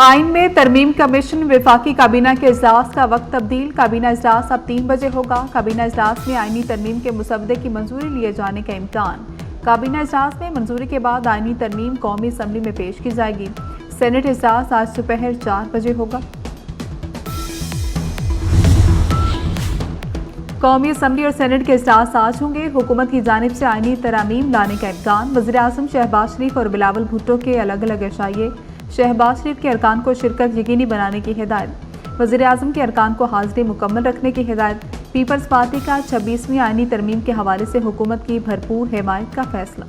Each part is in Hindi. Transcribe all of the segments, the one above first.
आइन में तरमीम कमीशन वफाकी काबीना के इजलास का वक्त तब्दील। काबीना इजलास अब 3 बजे होगा। काबीना इजलास में आइनी तरमीम के मुसवदे की मंजूरी लिए जाने का इम्कान। काबीना इजलास में मंजूरी के बाद आइनी तरमीम कौमी असम्बली में पेश की जाएगी। सेनेट इजलास आज दोपहर 4 बजे होगा। कौमी असम्बली और सेनेट के इजलास आज होंगे। हुकूमत की जानिब से आइनी तरामीम लाने का इम्कान। वज़ीर आज़म शहबाज शरीफ और बिलावल भुट्टो के अलग अलग इशारे। शहबाज शरीफ के अरकान को शिरकत यकीनी बनाने की हिदायत। वज़ीर आज़म के अरकान को हाज़िरी मुकम्मल रखने की हिदायत। पीपल्स पार्टी का 26वीं आइनी तरमीम के हवाले से हुकूमत की भरपूर हिमायत का फैसला।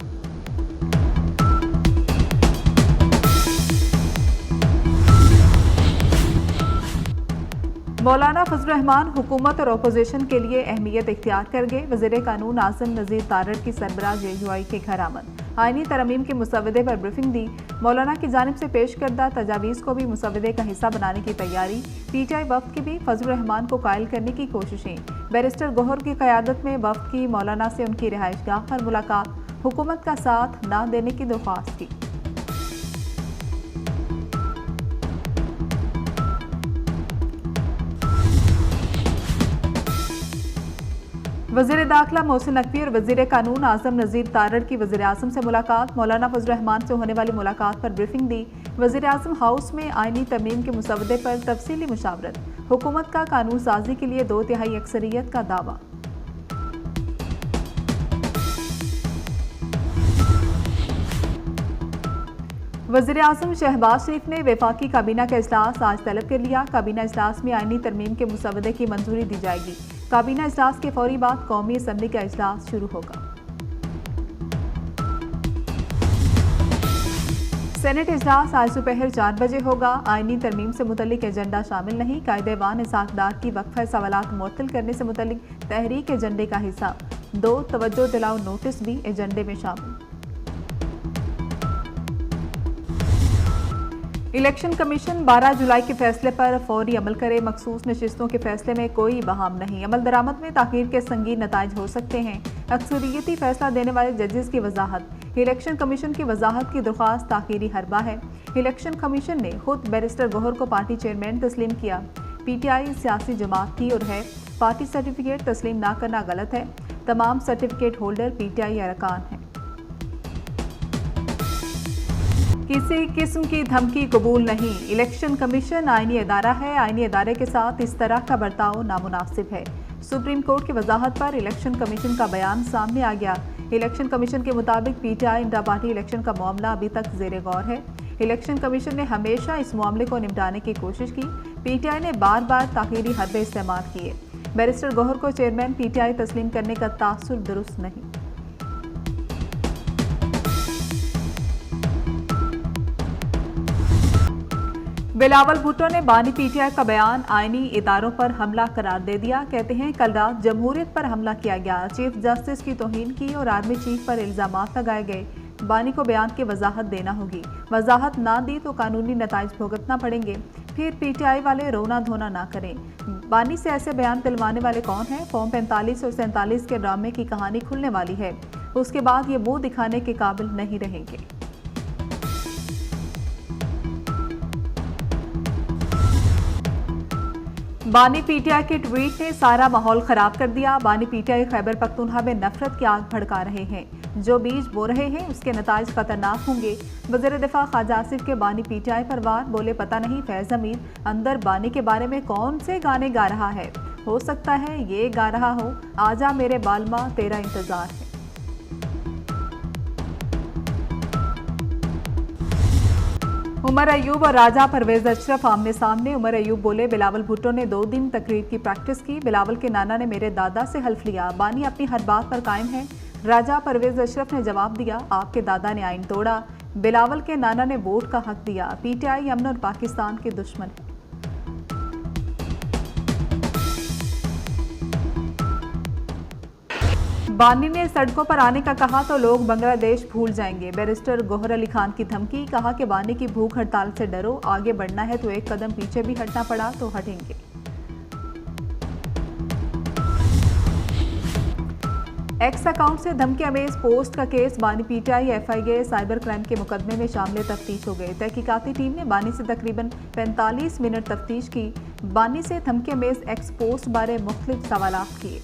मौलाना फजल रहमान हुकूमत और अपोजिशन के लिए अहमियत इख्तियार कर गए। वज़ीर कानून आज़म नज़ीर तारड़ की सरबराह JUI के घर आमद। आइनी तरमीम के मुसवदे पर ब्रीफिंग दी। मौलाना की जानिब से पेश करदा तजावीज़ को भी मुसवदे का हिस्सा बनाने की तैयारी। PTI वफ्द की भी फजल रहमान को कायल करने की कोशिशें। बैरिस्टर गौहर की क़यादत में वफ्द की मौलाना से उनकी रिहाइशगाह पर मुलाकात। हुकूमत का साथ न देने की दरख्वास्त की। वज़ीर दाखिला मोहसिन नकवी और वज़ीर कानून आज़म नज़ीर तारड़ की वज़ीर आज़म से मुलाकात। मौलाना फजल रहमान से होने वाली मुलाकात पर ब्रीफिंग दी। वज़ीर आज़म हाउस में आइनी तरमीम के मुसवदे पर तफसीली मुशावरत। हुकूमत का कानून साजी के लिए 2/3 अक्सरियत का दावा। वज़ीर आज़म शहबाज शरीफ ने वफाकी काबीना का इजलास आज तलब कर लिया। काबीना इजलास में आइनी तरमीम के मुसवदे की मंजूरी दी जाएगी। काबीना इजलास के फौरी बाद कौमी असम्बली का इजलास शुरू होगा। सेनेट इजलास आज दोपहर 4 बजे होगा। आइनी तरमीम से मुतल्लिक एजेंडा शामिल नहीं। कायदे-ए-वान इसाकदार की वक्फा सवालात मुअत्तल करने से मुतल्लिक तहरीक एजेंडे का हिस्सा। 2 तवज्जो दिलाओ नोटिस भी एजेंडे में शामिल। इलेक्शन कमीशन 12 जुलाई के फैसले पर फौरी अमल करे। मखसूस नशिस्तों के फैसले में कोई बहाम नहीं। अमल दरामद में ताख़ीर के संगीन नताइज हो सकते हैं। अक्सरियती फैसला देने वाले जजेस की वजाहत। इलेक्शन कमीशन की वजाहत की दरख्वास्त ताख़ीरी हरबा है। इलेक्शन कमीशन ने खुद बैरिस्टर गौहर को पार्टी चेयरमैन तस्लीम किया। PTI सियासी जमात थी और है। पार्टी सर्टिफिकेट तस्लीम ना करना गलत है। तमाम सर्टिफिकेट होल्डर PTI अरकान हैं। किसी किस्म की धमकी कबूल नहीं। इलेक्शन कमीशन आइनी अदारा है। आइनी अदारे के साथ इस तरह का बर्ताव नामुनासिब है। सुप्रीम कोर्ट की वजाहत पर इलेक्शन कमीशन का बयान सामने आ गया। इलेक्शन कमीशन के मुताबिक PTI इंट्रा पार्टी इलेक्शन का मामला अभी तक ज़ेरे गौर है। इलेक्शन कमीशन ने हमेशा इस मामले को निपटाने की कोशिश की। PTI ने बार बार ताख़ीरी हरबे इस्तेमाल किए। बैरिस्टर गौहर को चेयरमैन PTI तस्लीम करने का तासुर दुरुस्त नहीं। बिलावल भुट्टो ने बानी PTI का बयान आइनी इदारों पर हमला करार दे दिया। कहते हैं कल रात जमहूरियत पर हमला किया गया। चीफ जस्टिस की तौहीन की और आर्मी चीफ पर इल्जामात लगाए गए। बानी को बयान की वजाहत देना होगी। वजाहत ना दी तो कानूनी नताइज भुगतना पड़ेंगे। फिर PTI वाले रोना धोना ना करें। बानी से ऐसे बयान दिलवाने वाले कौन हैं? फॉर्म 45 और 47 के ड्रामे की कहानी खुलने वाली है। उसके बाद ये मुंह दिखाने के काबिल नहीं रहेंगे। बानी PTI के ट्वीट ने सारा माहौल खराब कर दिया। बानी PTI खैबर पख्तूनख्वा में नफरत की आग भड़का रहे हैं। जो बीज बो रहे हैं उसके नताइज खतरनाक होंगे। वज़ीर दिफा ख्वाजा आसिफ के बानी PTI पर वार। बोले पता नहीं फैज़ अमीर अंदर बानी के बारे में कौन से गाने गा रहा है। हो सकता है ये गा रहा हो आजा मेरे बालमा तेरा इंतजार है। उमर अयूब और राजा परवेज अशरफ आमने सामने। उमर अयूब बोले बिलावल भुट्टो ने 2 दिन तकरीर की प्रैक्टिस की। बिलावल के नाना ने मेरे दादा से हल्फ लिया। बानी अपनी हर बात पर कायम है। राजा परवेज अशरफ ने जवाब दिया आपके दादा ने आइन तोड़ा। बिलावल के नाना ने वोट का हक दिया। PTI अमन और पाकिस्तान के दुश्मन है। बानी ने सड़कों पर आने का कहा तो लोग बांग्लादेश भूल जाएंगे। बैरिस्टर गौहर अली खान की धमकी। कहा कि बानी की भूख हड़ताल से डरो। आगे बढ़ना है तो एक कदम पीछे भी हटना पड़ा तो हटेंगे। एक्स अकाउंट से धमकी अमेज पोस्ट का केस बानी पीटीआई एफआईए साइबर क्राइम के मुकदमे में शामिल तफ्तीश हो गए। तहकीकाती टीम ने बानी से तकरीबन 45 मिनट तफ्तीश की। बानी से धमकी अमेज एक्स पोस्ट बारे मुख्तलिफ सवालात किए।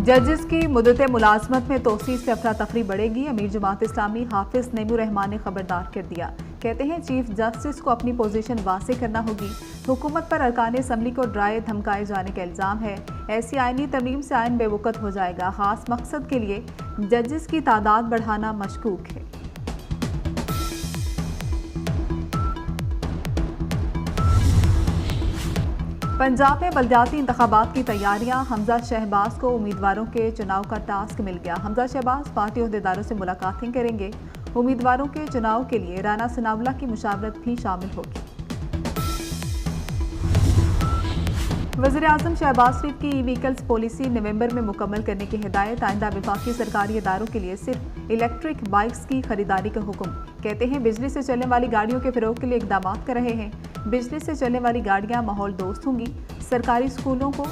जजेस की मुद्दत मुलाजमत में तोसी से अफरा तफरी बढ़ेगी। अमीर जमात इस्लामी हाफिज नईमुर रहमान ने खबरदार कर दिया। कहते हैं चीफ जस्टिस को अपनी पोजीशन वाज़े करना होगी। हुकूमत पर अरकान असम्बली को डराए धमकाए जाने का इल्ज़ाम है। ऐसी आइनी तरमीम से आइन बेवकत हो जाएगा। खास मकसद के लिए जजेस की तादाद बढ़ाना मशकूक है। पंजाब में बलदियाती इंतखाबात की तैयारियां। हमजा शहबाज को उम्मीदवारों के चुनाव का टास्क मिल गया। हमजा शहबाज पार्टी अहदेदारों से मुलाकातें करेंगे। उम्मीदवारों के चुनाव के लिए राना सनाउल्लाह की मुशावरत भी शामिल होगी। वज़ीर-ए-आज़म शहबाज शरीफ की ई व्हीकल्स पॉलिसी नवंबर में मुकम्मल करने की हिदायत। आइंदा वफाकी सरकारी इदारों के लिए सिर्फ इलेक्ट्रिक बाइक्स की खरीदारी का हुक्म। कहते हैं बिजली से चलने वाली गाड़ियों के फ़रोग के लिए इक़दाम कर रहे हैं। बिजली से चलने वाली गाड़ियां माहौल दोस्त होंगी। सरकारी स्कूलों को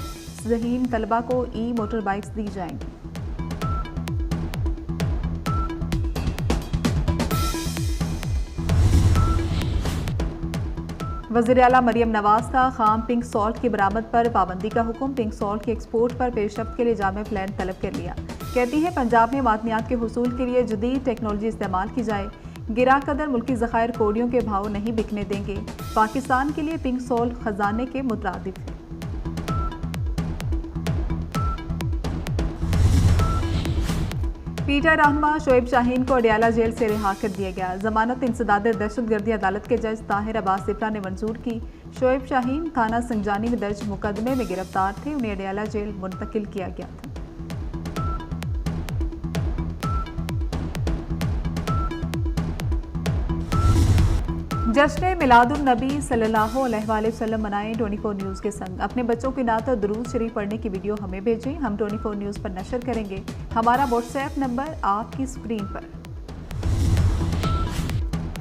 ज़हीन तलबा को ई मोटर बाइक्स दी जाएंगी। वज़ीर आला मरियम नवाज का खाम पिंक सॉल्ट की बरामद पर पाबंदी का हुक्म। पिंक सॉल्ट के एक्सपोर्ट पर पेशरफ्त के लिए जामे प्लान तलब कर लिया। कहती है पंजाब में मादनियात के हुसूल के लिए जदीद टेक्नोलॉजी इस्तेमाल की जाए। गिरा कदर मुल्की ज़खायर कोड़ियों के भाव नहीं बिकने देंगे। पाकिस्तान के लिए पिंक सॉल्ट खजाने के मुतरादिफ है। पीटीआई रहनुमा शोएब शाहीन को अडियाला जेल से रिहा कर दिया गया। जमानत इंसदाद दहशतगर्दी अदालत के जज ताहिर अब्बास सिप्रा ने मंजूर की। शोएब शाहीन थाना संजानी में दर्ज मुकदमे में गिरफ्तार थे। उन्हें अडियाला जेल मुंतकिल किया गया था। जश्न मिलादुन नबी सल्लल्लाहु अलैहि वसल्लम मनाएं। 24 न्यूज़ के संग अपने बच्चों की नात और दुरूद शरीफ पढ़ने की वीडियो हमें भेजें। हम 24 न्यूज़ पर नशर करेंगे। हमारा व्हाट्सएप नंबर आपकी स्क्रीन पर।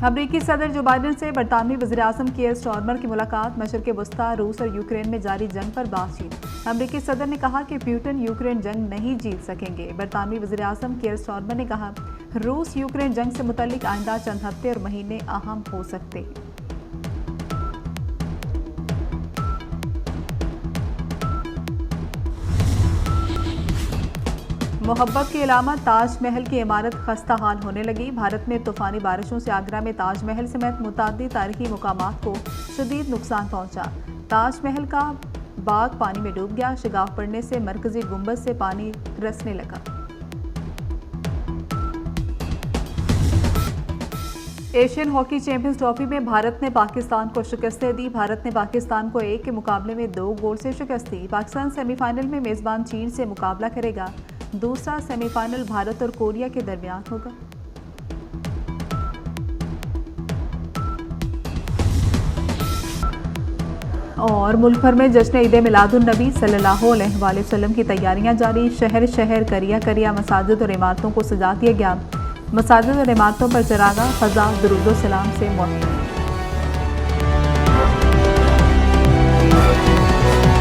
अमरीकी सदर जो बाइडन से बरतानवी वज़ीर-ए-आज़म कीयर स्टारमर की मुलाकात। मशरिक़ वस्ता रूस और यूक्रेन में जारी जंग पर बातचीत। अमरीकी सदर ने कहा कि पुतिन यूक्रेन जंग नहीं जीत सकेंगे। बरतानवी वज़ीर-ए-आज़म कीयर स्टारमर ने कहा रूस यूक्रेन जंग से मुतल्लिक आइंदा चंद हफ्ते और महीने अहम हो सकते हैं। मोहब्बत की अलामत ताजमहल की इमारत खस्ता हाल होने लगी। भारत में तूफानी बारिशों से आगरा में ताजमहल समेत मुताद्दिद तारीखी मुकामात को शदीद नुकसान पहुंचा। ताजमहल का बाग पानी में डूब गया। शिगाफ पड़ने से मरकजी गुंबद से पानी रसने लगा। एशियन हॉकी चैंपियंस ट्रॉफी में भारत ने पाकिस्तान को शिकस्त दी। भारत ने पाकिस्तान को 1 के मुकाबले में 2 गोल से शिकस्त दी। पाकिस्तान सेमीफाइनल में मेज़बान चीन से मुकाबला करेगा। दूसरा सेमीफाइनल भारत और कोरिया के दरमियान होगा। और मुल्क भर में जश्न ईद मिलादुन नबी सल्लल्लाहु अलैहि वसल्लम की तैयारियां जारी। शहर शहर करिया करिया मसाजिद और इमारतों को सजा दिया गया। मसाजिद और इमारतों पर चरागा फजा दुरूद व सलाम से मुअत्तल।